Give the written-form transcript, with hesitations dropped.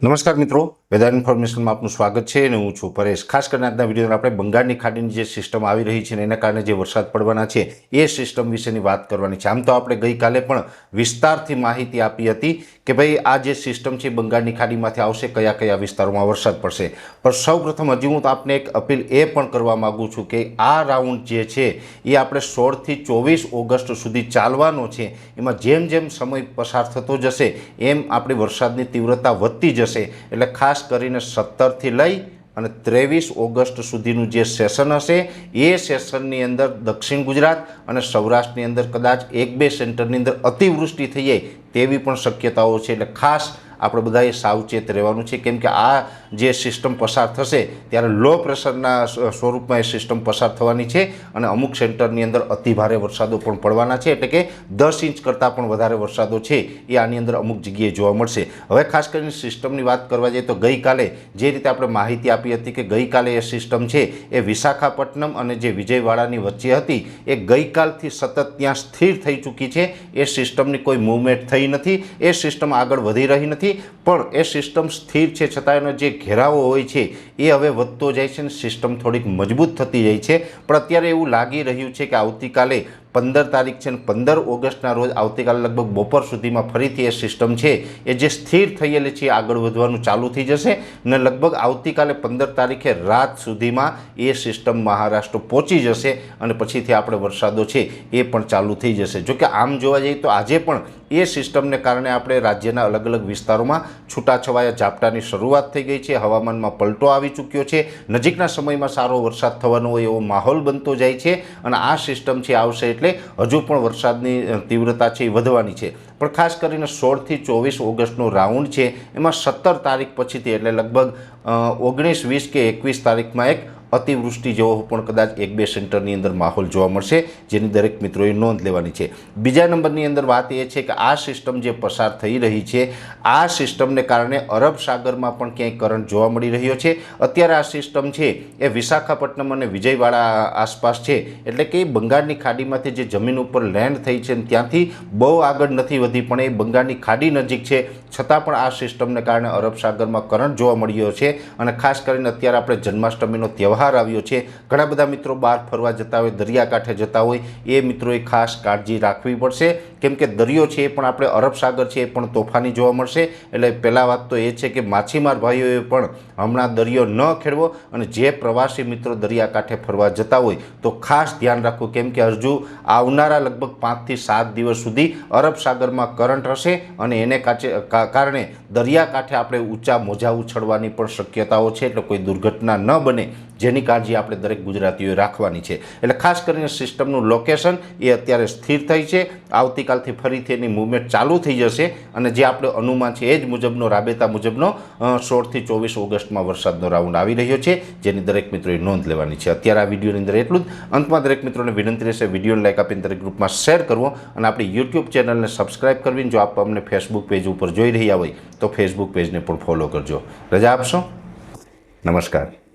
નમસ્કાર મિત્રો, વેધર ઇન્ફોર્મેશનમાં આપનું સ્વાગત છે અને હું છું પરેશ। ખાસ કરીને આજના વિડીયોમાં આપણે બંગાળની ખાડીની જે સિસ્ટમ આવી રહી છે અને એના કારણે જે વરસાદ પડવાના છે એ સિસ્ટમ વિશેની વાત કરવાની છે। આમ તો આપણે ગઈકાલે પણ વિસ્તારથી માહિતી આપી હતી કે ભાઈ આ જે સિસ્ટમ છે બંગાળની ખાડીમાંથી આવશે, કયા કયા વિસ્તારોમાં વરસાદ પડશે। પણ સૌપ્રથમ હજી હું આપને એક અપીલ એ પણ કરવા માગું છું કે આ રાઉન્ડ જે છે એ આપણે 16થી 24 ઓગસ્ટ સુધી ચાલવાનો છે। એમાં જેમ જેમ સમય પસાર થતો જશે એમ આપણી વરસાદની તીવ્રતા વધતી જશે। એટલે ખાસ કરીને 17થી લઈ અને 23 ઓગસ્ટ સુધીનું જે સેશન હશે એ સેશનની અંદર દક્ષિણ ગુજરાત અને સૌરાષ્ટ્રની અંદર કદાચ 1-2 સેન્ટરની અંદર અતિવૃષ્ટિ થઈ જાય તેવી પણ શક્યતાઓ છે। એટલે ખાસ આપણે બધાએ સાવચેત રહેવાનું છે, કેમ કે આ જે સિસ્ટમ પસાર થશે ત્યારે લો પ્રેશરના સ્વરૂપમાં એ સિસ્ટમ પસાર થવાની છે અને અમુક સેન્ટરની અંદર અતિભારે વરસાદો પણ પડવાના છે। એટલે કે 10 ઇંચ કરતાં પણ વધારે વરસાદો છે એ આની અંદર અમુક જગ્યાએ જોવા મળશે। હવે ખાસ કરીને સિસ્ટમની વાત કરવા જઈએ તો ગઈકાલે જે રીતે આપણે માહિતી આપી હતી કે ગઈકાલે એ સિસ્ટમ છે એ વિશાખાપટ્ટનમ અને જે વિજયવાડાની વચ્ચે હતી એ ગઈકાલથી સતત ત્યાં સ્થિર થઈ ચૂકી છે। એ સિસ્ટમની કોઈ મૂવમેન્ટ થઈ નથી, એ સિસ્ટમ આગળ વધી રહી નથી, પણ એ સિસ્ટમ સ્થિર છે છતાં એનો જે ઘેરાવો હોય છે એ હવે વધતો જાય છે અને સિસ્ટમ થોડીક મજબૂત થતી જાય છે। પણ અત્યારે એવું લાગી રહ્યું છે કે આવતીકાલે 15 તારીખ છે અને 15 ઓગસ્ટના રોજ આવતીકાલે લગભગ બપોર સુધીમાં ફરીથી એ સિસ્ટમ છે એ જે સ્થિર થયેલી છે આગળ વધવાનું ચાલુ થઈ જશે અને લગભગ આવતીકાલે 15 તારીખે રાત સુધીમાં એ સિસ્ટમ મહારાષ્ટ્ર પહોંચી જશે અને પછીથી આપણે વરસાદો છે એ પણ ચાલુ થઈ જશે। જોકે આમ જોવા જઈએ તો આજે પણ એ સિસ્ટમને કારણે આપણે રાજ્યના અલગ અલગ વિસ્તારોમાં છૂટાછવાયા ઝાપટાની શરૂઆત થઈ ગઈ છે, હવામાનમાં પલટો આવી ચૂક્યો છે, નજીકના સમયમાં સારો વરસાદ થવાનો હોય એવો માહોલ બનતો જાય છે અને આ સિસ્ટમ છે આવશે એટલે હજુ પણ વરસાદની તીવ્રતા છે એ વધવાની છે। પણ ખાસ કરીને 16થી 24 ઓગસ્ટનો રાઉન્ડ છે એમાં 17 તારીખ પછીથી એટલે લગભગ 19, 20 કે 21 તારીખમાં એક અતિવૃષ્ટિ જેવો પણ કદાચ 1-2 સેન્ટરની અંદર માહોલ જોવા મળશે, જેની દરેક મિત્રોએ નોંધ લેવાની છે। બીજા નંબરની અંદર વાત એ છે કે આ સિસ્ટમ જે પસાર થઈ રહી છે આ સિસ્ટમને કારણે અરબ સાગરમાં પણ ક્યાંય કરંટ જોવા મળી રહ્યો છે। અત્યારે આ સિસ્ટમ છે એ વિશાખાપટ્ટનમ અને વિજયવાડા આસપાસ છે, એટલે કે બંગાળની ખાડીમાંથી જે જમીન ઉપર લેન્ડ થઈ છે ત્યાંથી બહુ આગળ નથી વધી, પણ એ બંગાળની ખાડી નજીક છે છતાં પણ આ સિસ્ટમને કારણે અરબ સાગરમાં કરંટ જોવા મળ્યો છે। અને ખાસ કરીને અત્યારે આપણે જન્માષ્ટમીનો તહેવાર આવ્યો છે, ઘણા બધા મિત્રો બહાર ફરવા જતા હોય, દરિયાકાંઠે જતા હોય, એ મિત્રોએ ખાસ કાળજી રાખવી પડશે, કેમ કે દરિયો છે એ પણ આપણે અરબ સાગર છે એ પણ તોફાની જોવા મળશે। એટલે પહેલાં વાત તો એ છે કે માછીમાર ભાઈઓએ પણ હમણાં દરિયો ન ખેડવો અને જે પ્રવાસી મિત્રો દરિયાકાંઠે ફરવા જતા હોય તો ખાસ ધ્યાન રાખવું, કેમ કે હજુ આવનારા લગભગ 5થી 7 દિવસ સુધી અરબ સાગરમાં કરંટ હશે અને એને કારણે દરિયાકાંઠે આપણે ઊંચા મોજા ઉછળવાની પણ શક્યતાઓ છે। એટલે કોઈ દુર્ઘટના ન બને જેની કાળજી આપણે દરેક ગુજરાતીઓએ રાખવાની છે। એટલે ખાસ કરીને સિસ્ટમનું લોકેશન એ અત્યારે સ્થિર થઈ છે, આવતીકાલથી ફરીથી એની મૂવમેન્ટ ચાલુ થઈ જશે અને જે આપણે અનુમાન છે એ જ મુજબનો રાબેતા મુજબનો 16થી 24 ઓગસ્ટમાં વરસાદનો રાઉન્ડ આવી રહ્યો છે, જેની દરેક મિત્રોએ નોંધ લેવાની છે। અત્યારે આ વિડીયોની અંદર એટલું જ। અંતમાં દરેક મિત્રોને વિનંતી રહેશે વિડીયોને લાઈક આપીને દરેક ગ્રુપમાં શેર કરવો અને આપણી યુટ્યુબ ચેનલને સબસ્ક્રાઈબ કરવી। જો આપ અમને ફેસબુક પેજ ઉપર જોઈ રહ્યા હોય તો ફેસબુક પેજને પણ ફોલો કરજો। રજા આપશો, નમસ્કાર।